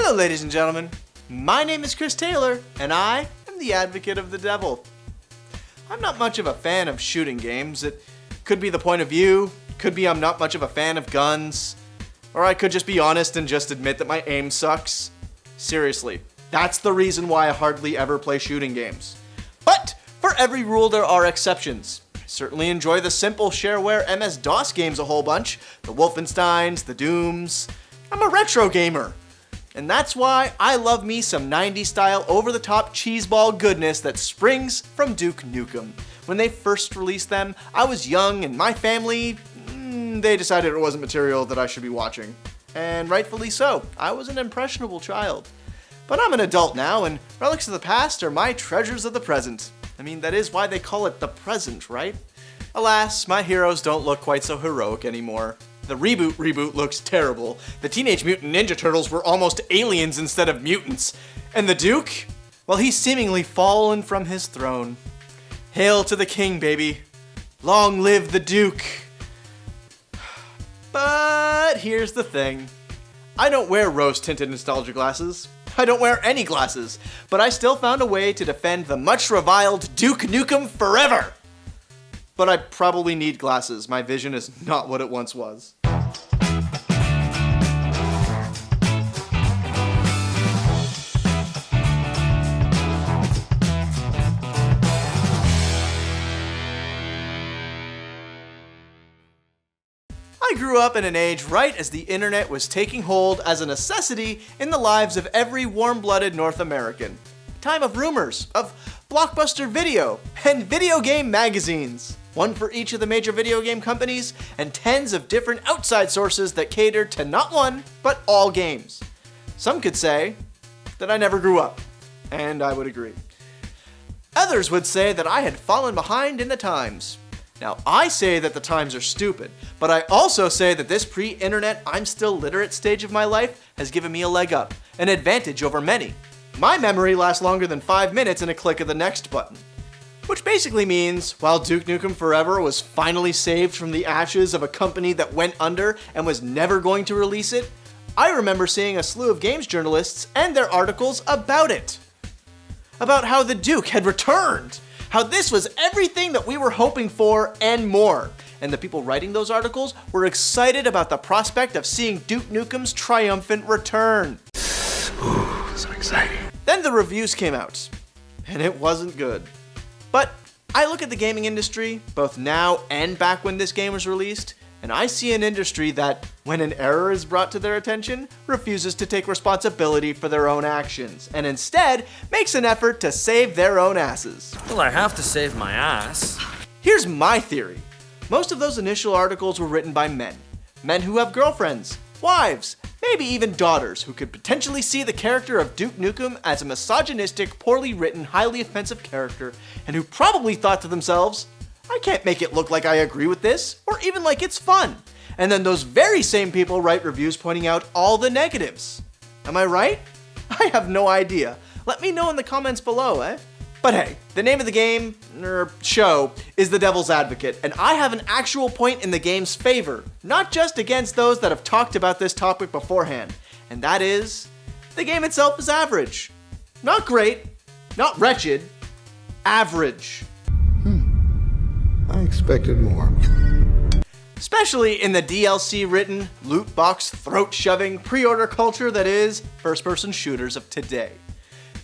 Hello, ladies and gentlemen. My name is Chris Taylor, and I am the advocate of the devil. I'm not much of a fan of shooting games. It could be the point of view, could be I'm not much of a fan of guns, or I could just be honest and just admit that my aim sucks. Seriously, that's the reason why I hardly ever play shooting games. But for every rule, there are exceptions. I certainly enjoy the simple shareware MS-DOS games a whole bunch, the Wolfensteins, the Dooms. I'm a retro gamer. And that's why I love me some 90s style over-the-top cheeseball goodness that springs from Duke Nukem. When they first released them, I was young and my family, they decided it wasn't material that I should be watching. And rightfully so. I was an impressionable child. But I'm an adult now, and relics of the past are my treasures of the present. I mean, that is why they call it the present, right? Alas, my heroes don't look quite so heroic anymore. The reboot looks terrible. The Teenage Mutant Ninja Turtles were almost aliens instead of mutants. And the Duke? Well, he's seemingly fallen from his throne. Hail to the king, baby. Long live the Duke. But here's the thing. I don't wear rose-tinted nostalgia glasses. I don't wear any glasses. But I still found a way to defend the much-reviled Duke Nukem Forever. But I probably need glasses. My vision is not what it once was. I grew up in an age right as the internet was taking hold as a necessity in the lives of every warm-blooded North American. A time of rumors, of Blockbuster Video, and video game magazines. One for each of the major video game companies, and tens of different outside sources that catered to not one, but all games. Some could say that I never grew up, and I would agree. Others would say that I had fallen behind in the times. Now, I say that the times are stupid, but I also say that this pre-internet, I'm still literate stage of my life has given me a leg up, an advantage over many. My memory lasts longer than 5 minutes in a click of the next button. Which basically means, while Duke Nukem Forever was finally saved from the ashes of a company that went under and was never going to release it, I remember seeing a slew of games journalists and their articles about it. About how the Duke had returned. How this was everything that we were hoping for and more. And the people writing those articles were excited about the prospect of seeing Duke Nukem's triumphant return. Ooh, so exciting. Then the reviews came out, and it wasn't good. But I look at the gaming industry, both now and back when this game was released, and I see an industry that, when an error is brought to their attention, refuses to take responsibility for their own actions, and instead makes an effort to save their own asses. Well, I have to save my ass. Here's my theory. Most of those initial articles were written by men. Men who have girlfriends, wives, maybe even daughters who could potentially see the character of Duke Nukem as a misogynistic, poorly written, highly offensive character, and who probably thought to themselves, I can't make it look like I agree with this, or even like it's fun. And then those very same people write reviews pointing out all the negatives. Am I right? I have no idea. Let me know in the comments below, eh? But hey, the name of the game, or show, is The Devil's Advocate, and I have an actual point in the game's favor, not just against those that have talked about this topic beforehand, and that is, the game itself is average. Not great, not wretched, average. I expected more. Especially in the DLC-written, loot box throat-shoving, pre-order culture that is first-person shooters of today.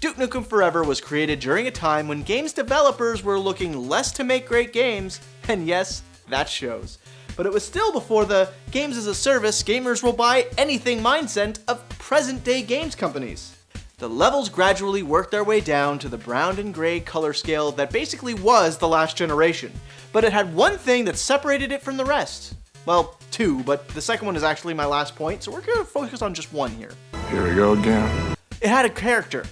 Duke Nukem Forever was created during a time when games developers were looking less to make great games, and yes, that shows. But it was still before the games as a service, gamers will buy anything mindset of present-day games companies. The levels gradually worked their way down to the brown and gray color scale that basically was the last generation, but it had one thing that separated it from the rest. Well, two, but the second one is actually my last point, so we're going to focus on just one here. Here we go again. It had a character.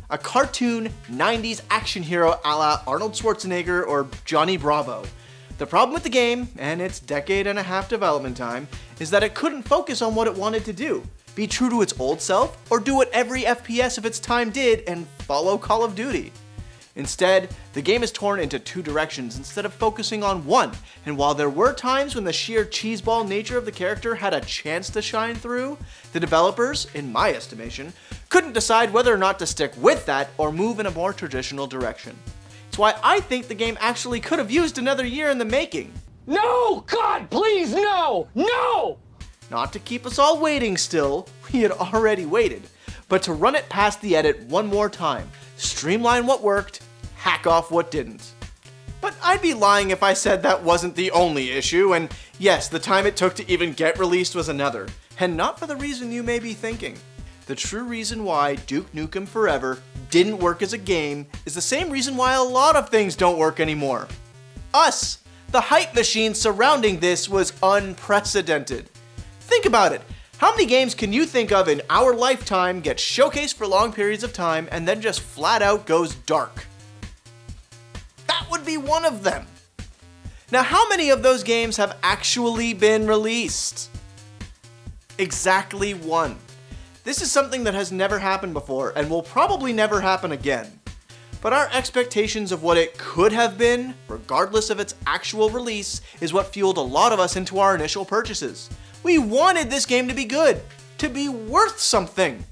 A cartoon 90s action hero a la Arnold Schwarzenegger or Johnny Bravo. The problem with the game, and its decade-and-a-half development time, is that it couldn't focus on what it wanted to do. Be true to its old self, or do what every FPS of its time did and follow Call of Duty. Instead, the game is torn into two directions instead of focusing on one, and while there were times when the sheer cheeseball nature of the character had a chance to shine through, the developers, in my estimation, couldn't decide whether or not to stick with that or move in a more traditional direction. It's why I think the game actually could have used another year in the making. No! God, please, no! No! Not to keep us all waiting still, we had already waited, but to run it past the edit one more time, streamline what worked, hack off what didn't. But I'd be lying if I said that wasn't the only issue, and yes, the time it took to even get released was another, and not for the reason you may be thinking. The true reason why Duke Nukem Forever didn't work as a game is the same reason why a lot of things don't work anymore. Us! The hype machine surrounding this was unprecedented. Think about it. How many games can you think of in our lifetime get showcased for long periods of time and then just flat out goes dark? That would be one of them. Now, how many of those games have actually been released? Exactly one. This is something that has never happened before and will probably never happen again. But our expectations of what it could have been, regardless of its actual release, is what fueled a lot of us into our initial purchases. We wanted this game to be good, to be worth something.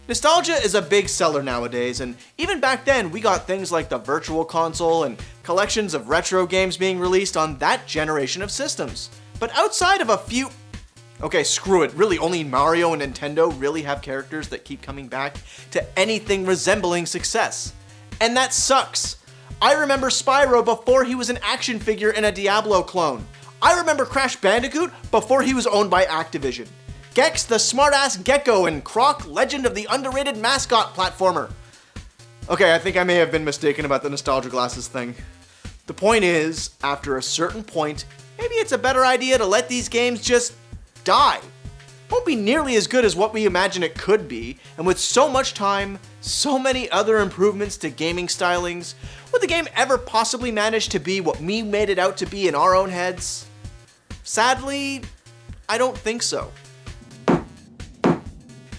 Nostalgia is a big seller nowadays, and even back then we got things like the Virtual Console and collections of retro games being released on that generation of systems. But outside of a few... Okay, screw it, really only Mario and Nintendo really have characters that keep coming back to anything resembling success. And that sucks. I remember Spyro before he was an action figure in a Diablo clone. I remember Crash Bandicoot before he was owned by Activision. Gex the smartass gecko and Croc, legend of the underrated mascot platformer. Okay, I think I may have been mistaken about the nostalgia glasses thing. The point is, after a certain point, maybe it's a better idea to let these games just die. Won't be nearly as good as what we imagine it could be, and with so much time, so many other improvements to gaming stylings, would the game ever possibly manage to be what we made it out to be in our own heads? Sadly, I don't think so.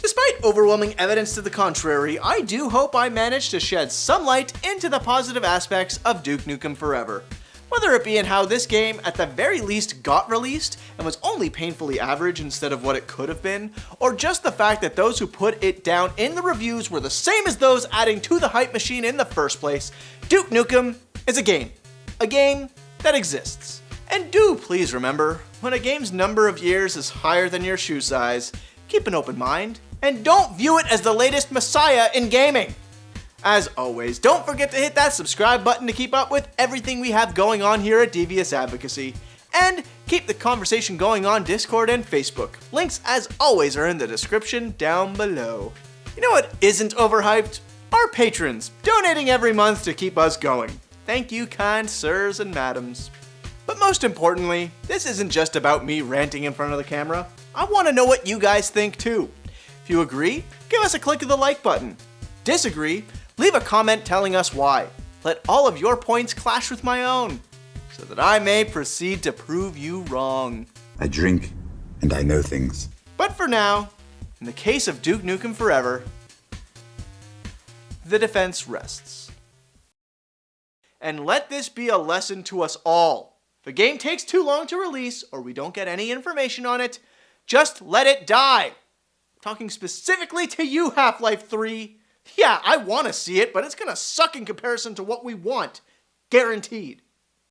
Despite overwhelming evidence to the contrary, I do hope I managed to shed some light into the positive aspects of Duke Nukem Forever. Whether it be in how this game at the very least got released and was only painfully average instead of what it could have been, or just the fact that those who put it down in the reviews were the same as those adding to the hype machine in the first place, Duke Nukem is a game that exists. And do please remember, when a game's number of years is higher than your shoe size, keep an open mind, and don't view it as the latest messiah in gaming. As always, don't forget to hit that subscribe button to keep up with everything we have going on here at Devious Advocacy. And keep the conversation going on Discord and Facebook. Links, as always, are in the description down below. You know what isn't overhyped? Our patrons, donating every month to keep us going. Thank you, kind sirs and madams. But most importantly, this isn't just about me ranting in front of the camera. I want to know what you guys think too. If you agree, give us a click of the like button. Disagree? Leave a comment telling us why. Let all of your points clash with my own, so that I may proceed to prove you wrong. I drink, and I know things. But for now, in the case of Duke Nukem Forever, the defense rests. And let this be a lesson to us all. If a game takes too long to release, or we don't get any information on it, just let it die. Talking specifically to you, Half-Life 3. Yeah, I want to see it, but it's going to suck in comparison to what we want. Guaranteed.